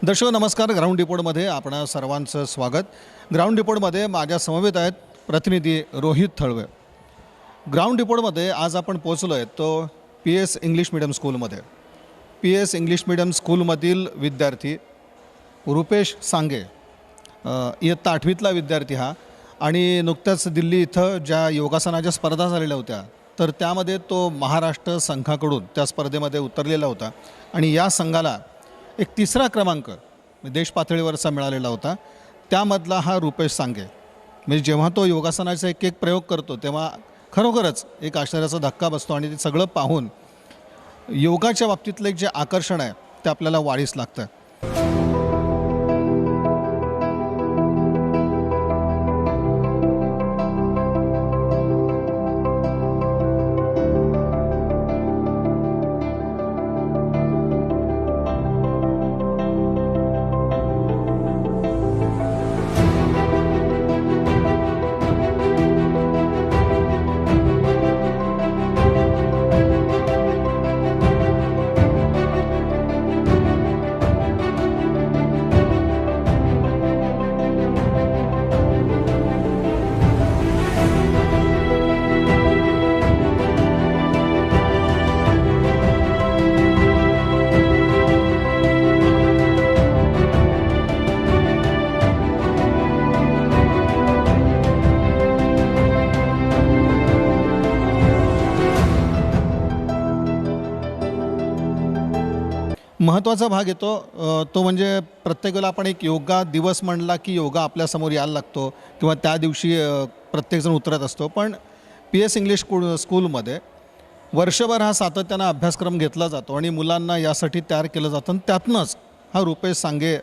दर्शक नमस्कार. ग्राउंड रिपोर्टमध्ये आपणा सर्वांचं स्वागत. ग्राउंड रिपोर्टमध्ये माझ्या समवेत आहेत प्रतिनिधी रोहित थळवे. ग्राउंड रिपोर्टमध्ये आज आपण पोहोचलो आहे तो PS इंग्लिश मीडियम स्कूलमध्ये. PS इंग्लिश मीडियम स्कूलमधील विद्यार्थी रुपेश सांगे, इयत्ता 8वीतला विद्यार्थी हा, आणि नुकत्याच दिल्ली इथं ज्या योगासनाच्या स्पर्धा झालेल्या होत्या तर त्यामध्ये तो महाराष्ट्र संघाकडून त्या स्पर्धेमध्ये उतरलेला होता आणि या संघाला एक तिसरा क्रमांक देश पातळीवरचा मिळालेला होता. त्यामधला हा रुपेश सांगे. म्हणजे जेव्हा तो योगासनाचा एक एक प्रयोग करतो तेव्हा खरोखरच एक आश्चर्याचा धक्का बसतो आणि ते सगळं पाहून योगाच्या बाबतीतलं एक जे आकर्षण आहे ते आपल्याला वाढीस लागतं. महत्त्वाचा भाग येतो तो म्हणजे प्रत्येक वेळेला आपण एक योगा दिवस म्हणला की योगा आपल्यासमोर यायला लागतो किंवा त्या दिवशी प्रत्येकजण उतरत असतो. पण PS इंग्लिश स्कूलमध्ये वर्षभर हा सातत्यानं अभ्यासक्रम घेतला जातो आणि मुलांना यासाठी तयार केलं जातं आणि त्यातनंच हा रुपेश सांगे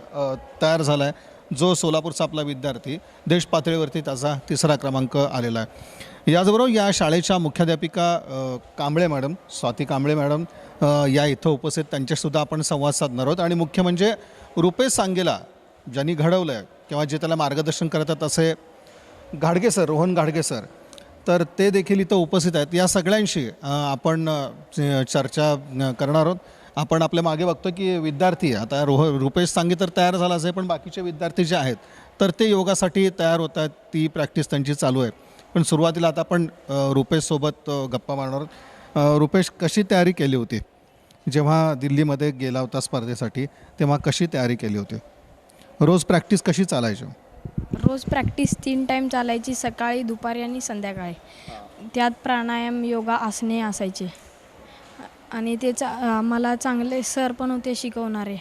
तयार झाला आहे, जो सोलापूरचा आपला विद्यार्थी देश पातळीवरती त्याचा तिसरा क्रमांक आलेला आहे. याचबरोबर या शाळेच्या मुख्याध्यापिका कांबळे मॅडम, स्वाती कांबळे मॅडम या इथं उपस्थित, त्यांच्यासुद्धा आपण संवाद साधणार आहोत. आणि मुख्य म्हणजे रुपेश सांगेला ज्यांनी घडवलं आहे किंवा जे त्याला मार्गदर्शन करतात असे घाडगे सर, रोहन घाडगे सर, तर ते देखील इथं उपस्थित आहेत. या सगळ्यांशी आपण चर्चा करणार आहोत. आपण आपल्या मागे बघतो की विद्यार्थी आता रुपेश सांगे तर तयार झाला असेल, पण बाकीचे विद्यार्थी जे आहेत तर ते योगासाठी तयार होत आहेत, ती प्रॅक्टिस त्यांची चालू आहे. पण सुरुवातीला आता आपण रुपेशसोबत गप्पा मारणार आहोत. रुपेश, कशी तयारी केली होती जेव्हा दिल्लीमध्ये गेला होता स्पर्धेसाठी, तेव्हा कशी तयारी केली होती? रोज प्रॅक्टिस कशी चालायची? रोज प्रॅक्टिस 3 टाईम चालायची, सकाळी, दुपारी आणि संध्याकाळी. त्यात प्राणायाम, योगा, आसने असायचे आणि ते मला चांगले सर पण होते शिकवणारे.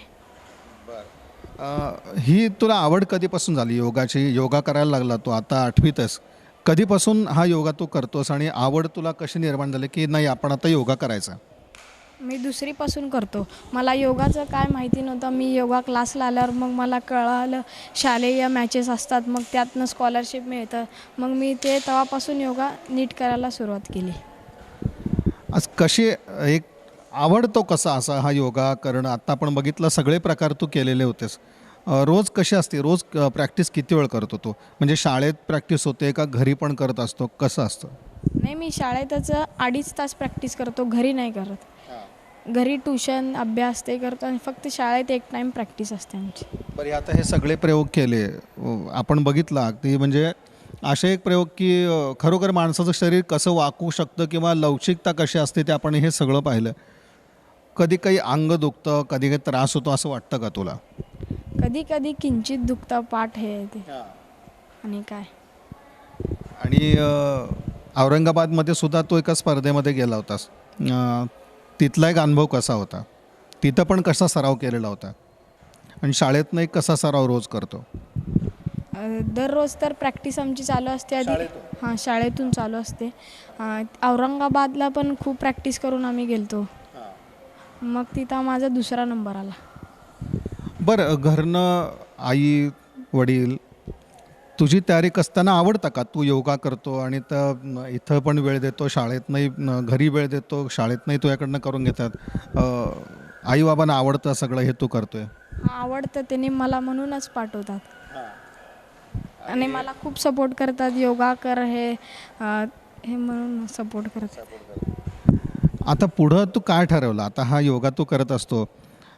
ही तुला आवड कधीपासून झाली योगाची? योगा करायला लागला तो आता 8वीतच. कधीपासून हा योगा तू करतोस आणि आवड तुला कशी निर्माण झाली की नाही आपण आता योगा करायचा? मी 2रीपासून करतो. मला योगाचं काय माहिती नव्हतं. मी योगा क्लासला आल्यावर मग मला कळालं शालेय मॅचेस असतात, मग त्यातनं स्कॉलरशिप मिळतं. मग मी ते तेव्हापासून योगा नीट करायला सुरुवात केली. आज कशी एक आवडतो कसा असा हा योगा करणं? आत्ता आपण बघितलं सगळे प्रकार तू केलेले होतेस. रोज कशी असते? रोज प्रॅक्टिस किती वेळ करतो तो? म्हणजे शाळेत प्रॅक्टिस होते का घरी पण करत असतो? कसं असतं? नाही, मी शाळेतच 2.5 तास प्रॅक्टिस करतो, घरी नाही करत. घरी ट्यूशन, अभ्यास ते करतो आणि फक्त शाळेत 1 टाईम प्रॅक्टिस असते आमची. बरं, आता हे सगळे प्रयोग केले आपण बघितलं अगदी, म्हणजे असे एक प्रयोग की खरोखर माणसाचं शरीर कसं वाकू शकतं किंवा लवचिकता कशी असते ते आपण हे सगळं पाहिलं. कधी काही अंग दुखतं, कधी काही त्रास होतो असं वाटतं का तुला? कधी कधी किंचित दुखतं, पाठ हे ते आणि काय. आणि औरंगाबादमध्ये सुद्धा तो एका स्पर्धेमध्ये गेला होतास. तिथला एक अनुभव कसा होता? तिथं पण कसा सराव केलेला होता आणि शाळेतनं एक कसा सराव रोज करतो? दररोज तर प्रॅक्टिस आमची चालू असते आधी. हां, शाळेतून चालू असते. औरंगाबादला पण खूप प्रॅक्टिस करून आम्ही गेलतो. मग तिथं माझा 2रा नंबर आला. बरं, घरनं आई वडील तुझी तयारी कसताना आवडतं का? तू योगा करतो आणि तर इथं पण वेळ देतो, शाळेत नाही, घरी वेळ देतो, शाळेत नाही तुझ्याकडनं करून घेतात. आई बाबांना आवडतं सगळं हे तू करतोय? आवडतं, त्याने मला म्हणूनच पाठवतात आणि मला खूप सपोर्ट करतात. योगा कर हे म्हणून सपोर्ट करतात. आता पुढं तू काय ठरवलं? आता हा योगा तू करत असतो,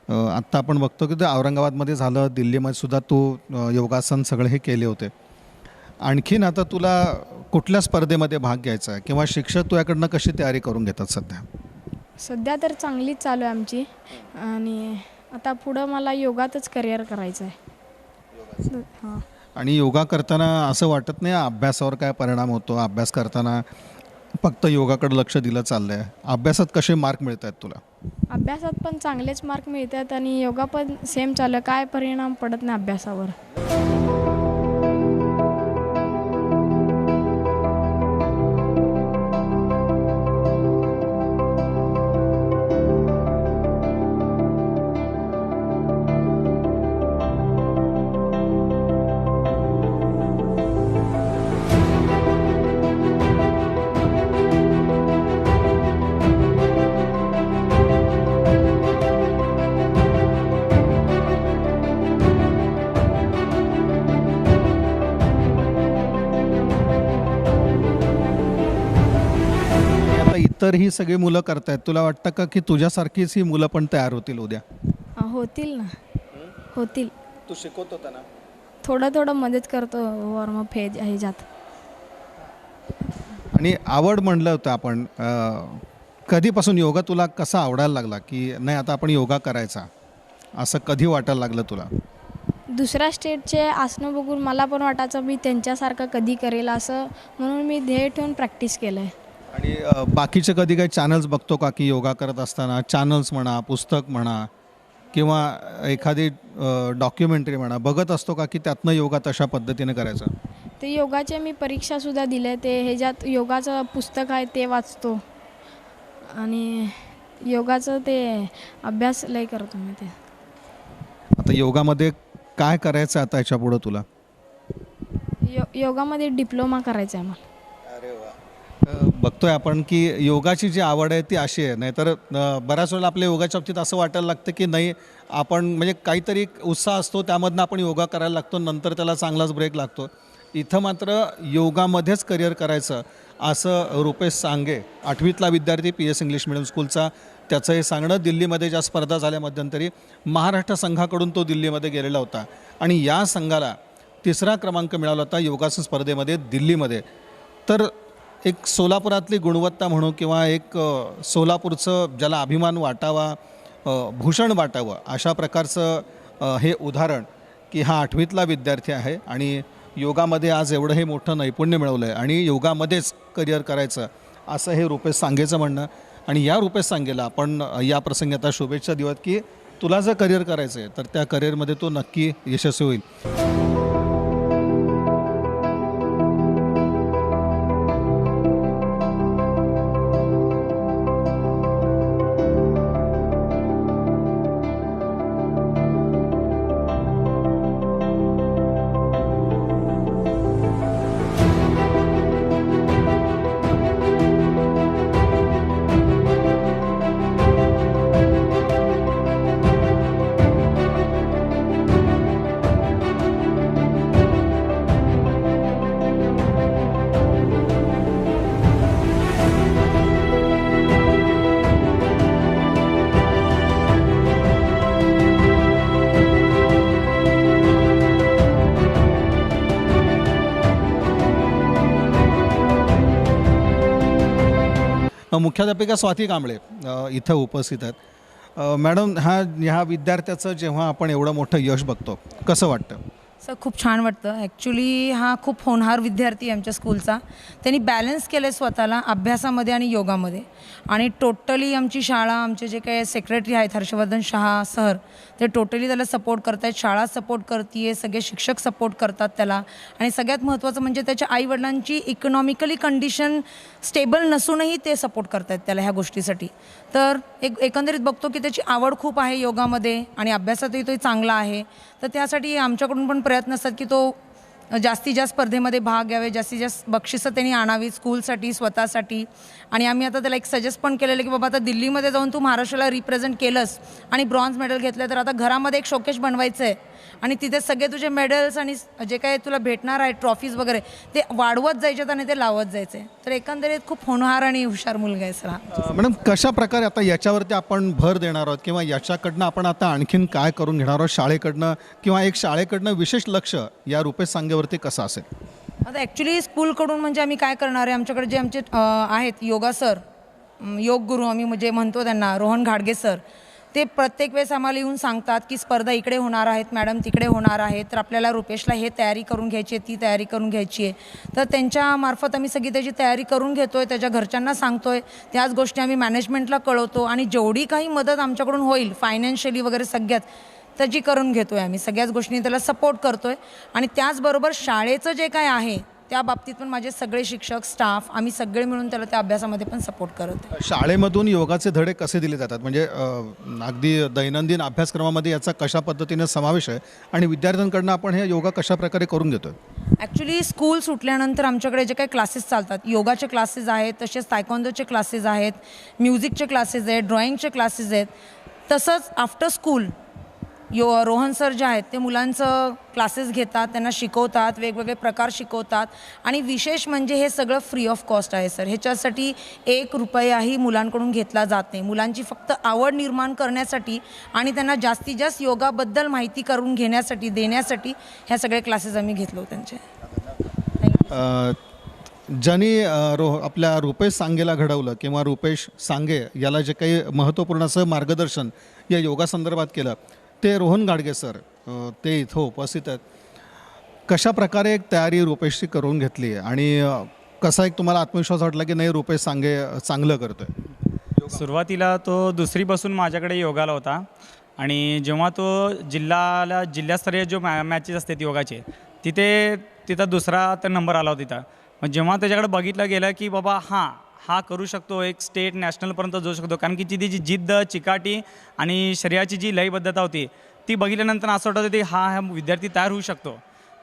आत्ता आपण बघतो की ते औरंगाबादमध्ये झालं, दिल्लीमध्ये सुद्धा तू योगासन सगळे हे केले होते. आणखीन आता तुला कुठल्या स्पर्धेमध्ये भाग घ्यायचा आहे किंवा शिक्षक तुझ्याकडनं कशी तयारी करून घेतात सध्या? सध्या तर चांगलीच चालू आहे आमची आणि आता पुढं मला योगातच करिअर करायचं आहे. हां. आणि योगा करताना असं वाटत नाही अभ्यासावर काय परिणाम होतो? अभ्यास करताना फक्त योगाकडे लक्ष दिलं चाललं आहे. अभ्यासात कसे मार्क मिळत आहेत तुला? अभ्यासात पण चांगलेच मार्क मिळतात आणि योगा पण सेम चालू आहे. काय परिणाम पडत नाही अभ्यासावर. आता इतर ही सगळी मुलं करतायत, तुला वाटतं का की तुझ्यासारखीच ही मुलं पण तयार होतील उद्या? होतील ना, होतील. तू शिकवतो त्यांना? थोडं थोडं मदत करतो वॉर्मअप ह्याच्यात. आणि आवड म्हणलं होतं आपण, कधीपासून योगा तुला कसा आवडायला लागला की नाही आता आपण योगा करायचा, असं कधी वाटायला लागलं तुला? दुसऱ्या स्टेटचे आसनं बघून मला पण वाटायचं मी त्यांच्यासारखं कधी करेल असं, म्हणून मी ध्येय ठेवून प्रॅक्टिस केलं आहे. आणि बाकीचे कधी काही चॅनल्स बघतो का की योगा करत असताना? चॅनल्स म्हणा, पुस्तक म्हणा किंवा एखादी डॉक्युमेंटरी म्हणा, बघत असतो का की त्यातनं योगा तशा पद्धतीने करायचा? ते योगाचे मी परीक्षासुद्धा दिल्या. ते ह्याच्यात योगाचं पुस्तक आहे ते वाचतो आणि योगाचं ते अभ्यास लय करतो मी. ते आता योगामध्ये काय करायचं आता याच्या पुढं तुला? योगामध्ये डिप्लोमा करायचा आहे मला. अरे वा. बघतोय आपण की योगाची जी आवड आहे ती अशी आहे, नाहीतर बऱ्याच वेळेला आपल्या योगाच्या बाबतीत असं वाटायला लागतं की नाही आपण म्हणजे काहीतरी उत्साह असतो त्यामधनं आपण योगा करायला लागतो, नंतर त्याला चांगलाच ब्रेक लागतो. इथं मात्र योगामध्येच करिअर करायचं असं रुपेश सांगे, 8वीतला विद्यार्थी PS इंग्लिश मिडियम स्कूलचा, त्याचं हे सांगणं. दिल्लीमध्ये ज्या स्पर्धा झाल्या मध्यंतरी, महाराष्ट्र संघाकडून तो दिल्लीमध्ये गेलेला होता आणि या संघाला 3रा क्रमांक मिळाला होता योगासन स्पर्धेमध्ये दिल्लीमध्ये. तर एक सोलापुरातली गुणवत्ता म्हणू किंवा एक सोलापूरचं ज्याला अभिमान वाटावा, भूषण वाटावं, अशा प्रकारचं हे उदाहरण की हा 8वीतला विद्यार्थी आहे आणि योगामध्ये आज एवढं हे मोठं नैपुण्य मिळवलं आहे आणि योगामध्येच करिअर करायचं असं हे रुपेश सांगेचं म्हणणं. आणि या रुपेश सांगेला आपण या प्रसंगी आता शुभेच्छा देऊयात की तुला जर करिअर करायचं आहे तर त्या करिअरमध्ये तो नक्की यशस्वी होईल. मुख्याध्यापिका स्वाती कांबळे इथं उपस्थित आहेत. मॅडम, ह्या विद्यार्थ्याचं जेव्हा आपण एवढं मोठं यश बघतो कसं वाटतं? सर खूप छान वाटतं. ॲक्च्युली हा खूप होनहार विद्यार्थी आहे आमच्या स्कूलचा. त्यांनी बॅलन्स केलं आहे स्वतःला अभ्यासामध्ये आणि योगामध्ये. आणि टोटली आमची शाळा, आमचे जे काही सेक्रेटरी आहेत हर्षवर्धन शहा सर, ते टोटली त्याला सपोर्ट करत आहेत. शाळा सपोर्ट करते आहे, सगळे शिक्षक सपोर्ट करतात त्याला. आणि सगळ्यात महत्त्वाचं म्हणजे त्याच्या आईवडिलांची इकॉनॉमिकली कंडिशन स्टेबल नसूनही ते सपोर्ट करत आहेत त्याला ह्या गोष्टीसाठी. तर एकंदरीत बघतो की त्याची आवड खूप आहे योगामध्ये आणि अभ्यासातही तो चांगला आहे. तर त्यासाठी आमच्याकडून पण प्रयत्न असतात की तो जास्तीत जास्त स्पर्धेमध्ये भाग घ्यावे, जास्तीत जास्त बक्षिसं त्यांनी आणावी स्कूलसाठी, स्वतःसाठी. आणि आम्ही आता त्याला एक सजेस्ट पण केलेलं की बाबा आता दिल्लीमध्ये जाऊन तू महाराष्ट्राला रिप्रेझेंट केलंस आणि ब्रॉन्झ मेडल घेतलं, तर आता घरामध्ये एक शोकेश बनवायचं आहे आणि तिथे सगळे तुझे मेडल्स आणि जे काही तुला भेटणार आहे ट्रॉफीज वगैरे ते वाढवत जायचे आणि ते लावत जायचे. तर एकंदरीत खूप होणहार आणि हुशार मुलगा आहे सर हा. मॅडम, कशा प्रकारे आता याच्यावरती आपण भर देणार आहोत किंवा याच्याकडनं आपण आता आणखीन काय करून घेणार आहोत शाळेकडनं, किंवा एक शाळेकडनं विशेष लक्ष या रुपेश सांगेवरती कसं असेल? आता ॲक्च्युली स्कूलकडून म्हणजे आम्ही काय करणार आहे, आमच्याकडे जे आमचे आहेत योगा सर, योग गुरु आम्ही म्हणजे म्हणतो त्यांना, रोहन घाडगे सर, ते प्रत्येक वेळेस आम्हाला येऊन सांगतात की स्पर्धा इकडे होणार आहेत मॅडम, तिकडे होणार आहेत, तर आपल्याला रुपेशला हे तयारी करून घ्यायची आहे, ती तयारी करून घ्यायची आहे. तर त्यांच्यामार्फत आम्ही सगळी त्याची तयारी करून घेतो आहे, त्याच्या घरच्यांना सांगतो आहे, त्याच गोष्टी आम्ही मॅनेजमेंटला कळवतो आणि जेवढी काही मदत आमच्याकडून होईल फायनान्शियली वगैरे सगळ्यात त्याची करून घेतो आहे आम्ही. सगळ्याच गोष्टींनी त्याला सपोर्ट करतो आहे. आणि त्याचबरोबर शाळेचं जे काय आहे त्या बाबतीत पण माझे सगळे शिक्षक, स्टाफ, आम्ही सगळे मिळून त्याला त्या अभ्यासामध्ये पण सपोर्ट करत आहे. शाळेमधून योगाचे धडे कसे दिले जातात, म्हणजे अगदी दैनंदिन अभ्यासक्रमामध्ये याचा कशा पद्धतीने समावेश आहे आणि विद्यार्थ्यांकडनं आपण हे योगा कशा प्रकारे करून घेतो? ॲक्च्युली स्कूल सुटल्यानंतर आमच्याकडे जे काही क्लासेस चालतात, योगाचे क्लासेस आहेत, तसेच तायक्वांदोचे क्लासेस आहेत, म्युझिकचे क्लासेस आहेत, ड्रॉइंगचे क्लासेस आहेत. तसंच आफ्टर स्कूल रोहन सर जे आहेत ते मुलांचं क्लासेस घेतात, त्यांना शिकवतात, वेगवेगळे प्रकार शिकवतात. आणि विशेष म्हणजे हे सगळं फ्री ऑफ कॉस्ट आहे सर. ह्याच्यासाठी 1 रुपयाही मुलांकडून घेतला जात नाही. मुलांची फक्त आवड निर्माण करण्यासाठी आणि त्यांना जास्तीत जास्त योगाबद्दल माहिती करून घेण्यासाठी, देण्यासाठी ह्या सगळे क्लासेस आम्ही घेतलो त्यांचे. ज्यांनी आपल्या रुपेश सांगेला घडवलं किंवा रुपेश सांगे याला जे काही महत्त्वपूर्ण असं मार्गदर्शन या योगासंदर्भात केलं ते रोहन गाडगे सर, ते इथं उपस्थित आहेत. कशा प्रकारे एक तयारी रुपेशची करून घेतली आहे आणि कसा एक तुम्हाला आत्मविश्वास वाटला की नाही रुपेश सांगे चांगलं करतो आहे? सुरुवातीला तो 2रीपासून माझ्याकडे योगाला होता आणि जेव्हा तो जिल्हास्तरीय जो मॅचेस असतात योगाचे तिथं 2रा तर नंबर आला होता तिथं. मग जेव्हा त्याच्याकडे बघितलं गेलं की बाबा हा करू शकतो, एक स्टेट नॅशनलपर्यंत जाऊ शकतो, कारण की तिची जी जिद्द, चिकाटी आणि शरीराची जी लयबद्धता होती ती बघितल्यानंतर असं वाटत होतं की हा विद्यार्थी तयार होऊ शकतो.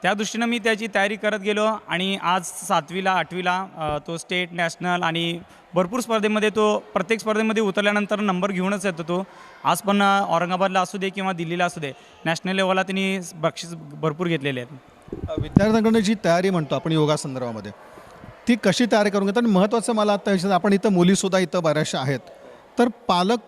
त्या दृष्टीनं मी त्याची तयारी करत गेलो आणि आज 7वीला 8वीला तो स्टेट, नॅशनल आणि भरपूर स्पर्धेमध्ये प्रत्येक स्पर्धेमध्ये उतरल्यानंतर नंबर घेऊनच येतो तो. आज पण औरंगाबादला असू दे किंवा दिल्लीला असू दे, नॅशनल लेवलला त्यांनी बक्षीस भरपूर घेतलेले आहेत. विद्यार्थ्यांकडनं जी तयारी म्हणतो आपण योगा संदर्भामध्ये, ती कशी तयारी करून घेतात? आणि महत्त्वाचं मला आता विचारायचं, आपण इथं मुलीसुद्धा इथं बऱ्याचशा आहेत, तर पालक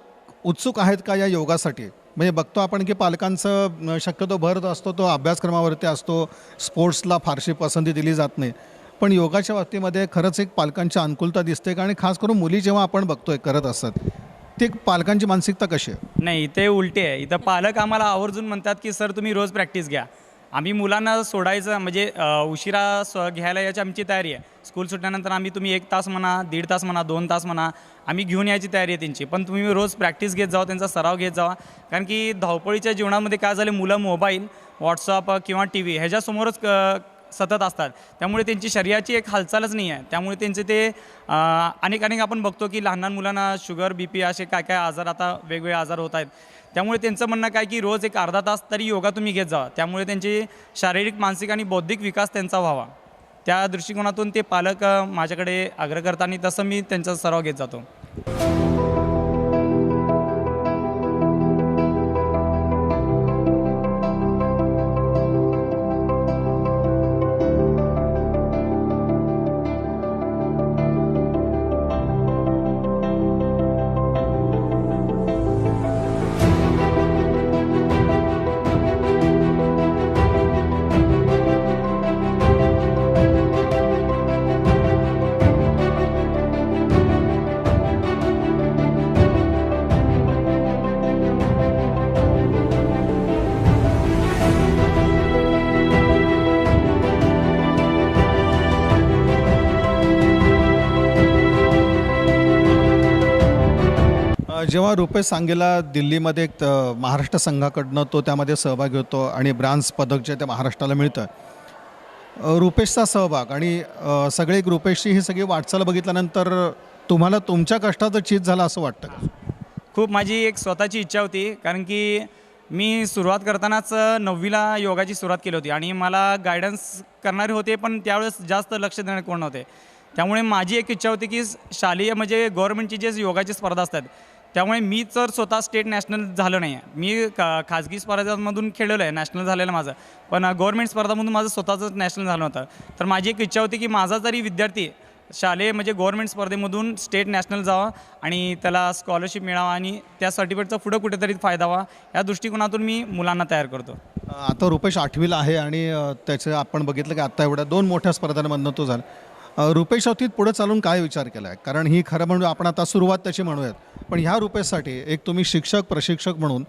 उत्सुक आहेत का या योगासाठी? म्हणजे बघतो आपण की पालकांचं शक्यतो भर असतो तो अभ्यासक्रमावरती असतो, स्पोर्ट्सला फारशी पसंती दिली जात नाही. पण योगाच्या बाबतीमध्ये खरंच एक पालकांची अनुकूलता दिसते का? आणि खास करून मुली जेव्हा आपण बघतोय करत असतात, ते पालकांची मानसिकता कशी आहे? नाही, ते उलटे आहे. इथं पालक आम्हाला आवर्जून म्हणतात की सर तुम्ही रोज प्रॅक्टिस घ्या. आम्ही मुलांना सोडायचं म्हणजे उशिरा घ्यायला याची आमची तयारी आहे. स्कूल सुटल्यानंतर तुम्ही 1 तास म्हणा, 1.5 तास म्हणा, 2 तास म्हणा, आम्ही घेऊन यायची तयारी आहे त्यांची. पण तुम्ही रोज प्रॅक्टिस घेत जावा, त्यांचा सराव घेत जावा. कारण की धावपळीच्या जीवनामध्ये काय झालं, मुलं मोबाईल, व्हॉट्सअप किंवा TV ह्याच्यासमोरच सतत असतात. त्यामुळे त्यांची शरीराची एक हालचालच नाही आहे. त्यामुळे त्यांचे ते अनेक आपण बघतो की लहान लहान मुलांना शुगर, BP असे काय आजार, आता वेगवेगळे आजार होत आहेत. त्यामुळे त्यांचं म्हणणं काय की रोज एक अर्धा तास तरी योगा तुम्ही घेत जावा. त्यामुळे त्यांची शारीरिक, मानसिक आणि बौद्धिक विकास त्यांचा व्हावा. त्या दृष्टिकोनातून ते पालक माझ्याकडे आग्रह करतात आणि तसं मी त्यांचा सराव घेत जातो. जेव्हा रुपेश सांगेला दिल्लीमध्ये एक महाराष्ट्र संघाकडनं तो त्यामध्ये सहभागी होतो आणि ब्रांझ पदक जे ते महाराष्ट्राला मिळतं, रुपेशचा सहभाग आणि सगळे एक रुपेशची ही सगळी वाटचाल बघितल्यानंतर तुम्हाला तुमच्या कष्टाचं चीज झालं असं वाटतं का? खूप माझी एक स्वतःची इच्छा होती, कारण की मी सुरुवात करतानाच 9वीला योगाची सुरुवात केली होती आणि मला गायडन्स करणारे होते, पण त्यावेळेस जास्त लक्ष देणारे कोण नव्हते. त्यामुळे माझी एक इच्छा होती की शालेय म्हणजे गव्हर्नमेंटची जे योगाची स्पर्धा असतात, त्यामुळे मी तर स्वतः स्टेट नॅशनल झालो नाही आहे. मी खाजगी स्पर्धांमधून खेळलेलो आहे, नॅशनल झालेलं माझं, पण गव्हर्नमेंट स्पर्धामधून माझं स्वतःचंच नॅशनल झालं होतं. तर माझी एक इच्छा होती की माझा जरी विद्यार्थी शालेय म्हणजे गव्हर्नमेंट स्पर्धेमधून स्टेट नॅशनल जावा आणि त्याला स्कॉलरशिप मिळावा आणि त्या सर्टिफिकेटचा पुढं कुठेतरी फायदा व्हावा, या दृष्टिकोनातून मी मुलांना तयार करतो. आता रुपेश 8वीला आहे आणि त्याचं आपण बघितलं की आत्ता एवढ्या 2 मोठ्या स्पर्धांमधनं तो झाला. रुपेश बाबतीत पुढे चालून काय विचार केला आहे? कारण ही खरं म्हणजे आपण आता सुरुवात त्याची म्हणूयात, पण ह्या रुपेशसाठी एक तुम्ही शिक्षक प्रशिक्षक म्हणून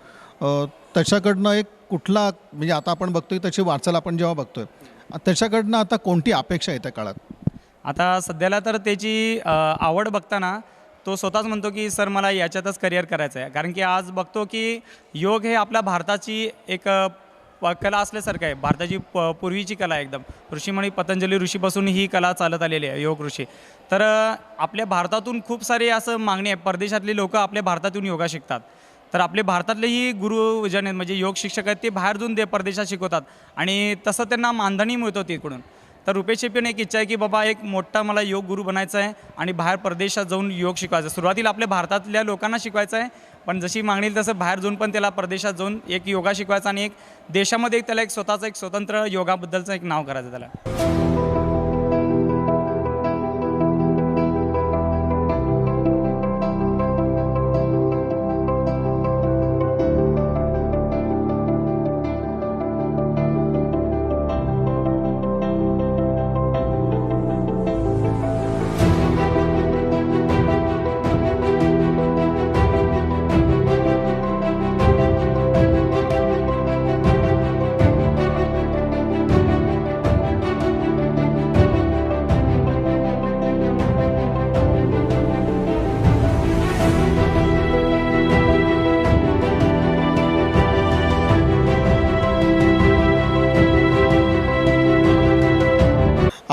त्याच्याकडनं एक कुठला म्हणजे आता आपण बघतोय त्याची वाटचाल आपण जेव्हा बघतोय त्याच्याकडनं आता कोणती अपेक्षा आहे त्या काळात? आता सध्याला तर त्याची आवड बघताना तो स्वतःच म्हणतो की सर मला याच्यातच करिअर करायचं आहे. कारण की आज बघतो की योग हे आपल्या भारताची एक कला असल्यासारखं आहे. भारताची पूर्वीची कला आहे एकदम. ऋषीमुनी पतंजली ऋषीपासून ही कला चालत आलेली आहे, योग ऋषी. तर आपल्या भारतातून खूप सारे असं मागणी आहे, परदेशातले लोक आपल्या भारतातून योगा शिकतात. तर आपले भारतातलेही गुरु जन आहेत म्हणजे योग शिक्षक आहेत, ते बाहेर जाऊन परदेशात शिकवतात आणि तसं त्यांना मानधनही मिळतो तिकडून. तर रुपेशची पण एक इच्छा आहे की बाबा एक मोठा मला योग गुरु बनायचा आहे आणि बाहेर परदेशात जाऊन योग शिकवायचं. सुरुवातीला आपल्या भारतातल्या लोकांना शिकवायचं आहे, पण जशी मागणी तसं बाहेर जाऊन पण त्याला परदेशात जाऊन एक योगा शिकवायचा आणि एक देशामध्ये त्याला एक स्वतःचं एक स्वतंत्र योगाबद्दलचं एक नाव करायचं त्याला.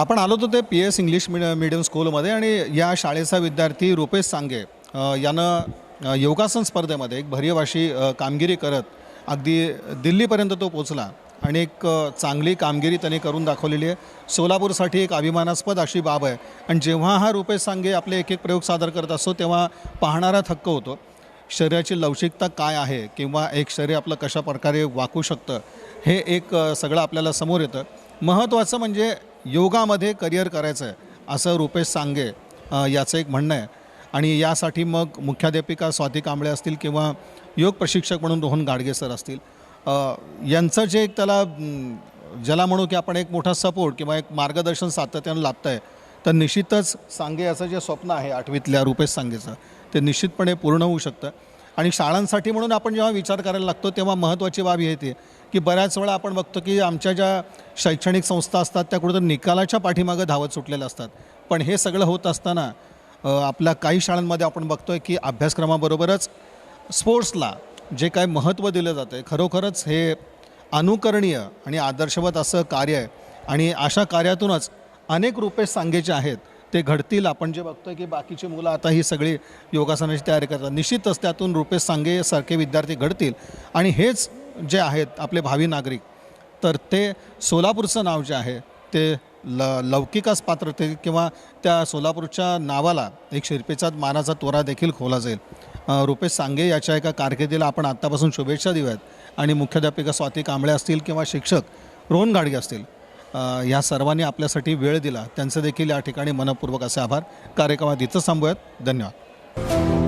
आपण आलो होतो ते PS इंग्लिश मीडियम स्कूलमध्ये आणि या शाळेचा विद्यार्थी रुपेश सांगे यानं योगासन स्पर्धेमध्ये एक भरीव अशी कामगिरी करत अगदी दिल्लीपर्यंत तो पोचला आणि एक चांगली कामगिरी त्याने करून दाखवलेली आहे. सोलापूरसाठी एक अभिमानास्पद अशी बाब आहे. आणि जेव्हा हा रुपेश सांगे आपले एक एक प्रयोग सादर करत असतो तेव्हा पाहणारा थक्क होतो. शरीराची लवचिकता काय आहे किंवा एक शरीर आपलं कशा प्रकारे वाकू शकतं हे एक सगळं आपल्याला समोर येतं. महत्त्वाचं म्हणजे योगामध्ये करिअर करायचं आहे असं रुपेश सांगे याचं एक म्हणणं आहे. आणि यासाठी मग मुख्याध्यापिका स्वाती कांबळे असतील किंवा योग प्रशिक्षक म्हणून रोहन गाडगे सर असतील, यांचं जे एक त्याला ज्याला म्हणू की आपण एक मोठा सपोर्ट किंवा एक मार्गदर्शन सातत्यानं लाभतं आहे, तर निश्चितच सांगे याचं जे स्वप्न आहे 8वीतल्या रुपेश सांगेचं ते निश्चितपणे पूर्ण होऊ शकतं. आणि शाळांसाठी म्हणून आपण जेव्हा विचार करायला लागतो तेव्हा महत्त्वाची बाब येते की बऱ्याच वेळा आपण बघतो की आमच्या ज्या शैक्षणिक संस्था असतात त्या कुठं निकालाच्या पाठीमागं धावत सुटलेल्या असतात. पण हे सगळं होत असताना आपल्या काही शाळांमध्ये आपण बघतो आहे की अभ्यासक्रमाबरोबरच स्पोर्ट्सला जे काय महत्त्व दिलं जातं आहे, खरोखरच हे अनुकरणीय आणि आदर्शवत असं कार्य आहे. आणि अशा कार्यातूनच अनेक रुपेश सांगेचे आहेत ते घडतील. आपण जे बघतो की बाकीची मुलं आता ही सगळी योगासनाची तयारी करतात, निश्चितच त्यातून रुपेश सांगेसारखे विद्यार्थी घडतील. आणि हेच जे आहेत आपले भावी नागरिक, तर ते सोलापूरचं नाव जे आहे ते लौकिकास पात्रते किंवा त्या सोलापूरच्या नावाला एक शिरपेचा मानाचा तोरा देखील खोला जाईल. रुपेश सांगे याच्या एका कारकिर्दीला आपण आत्तापासून शुभेच्छा देऊयात. आणि मुख्याध्यापिका स्वाती कांबळे असतील किंवा शिक्षक रोहन गाडगे असतील, ह्या सर्वांनी आपल्यासाठी वेळ दिला, त्यांचं देखील या ठिकाणी मनपूर्वक असे आभार. कार्यक्रमात इथं थांबूयात. धन्यवाद.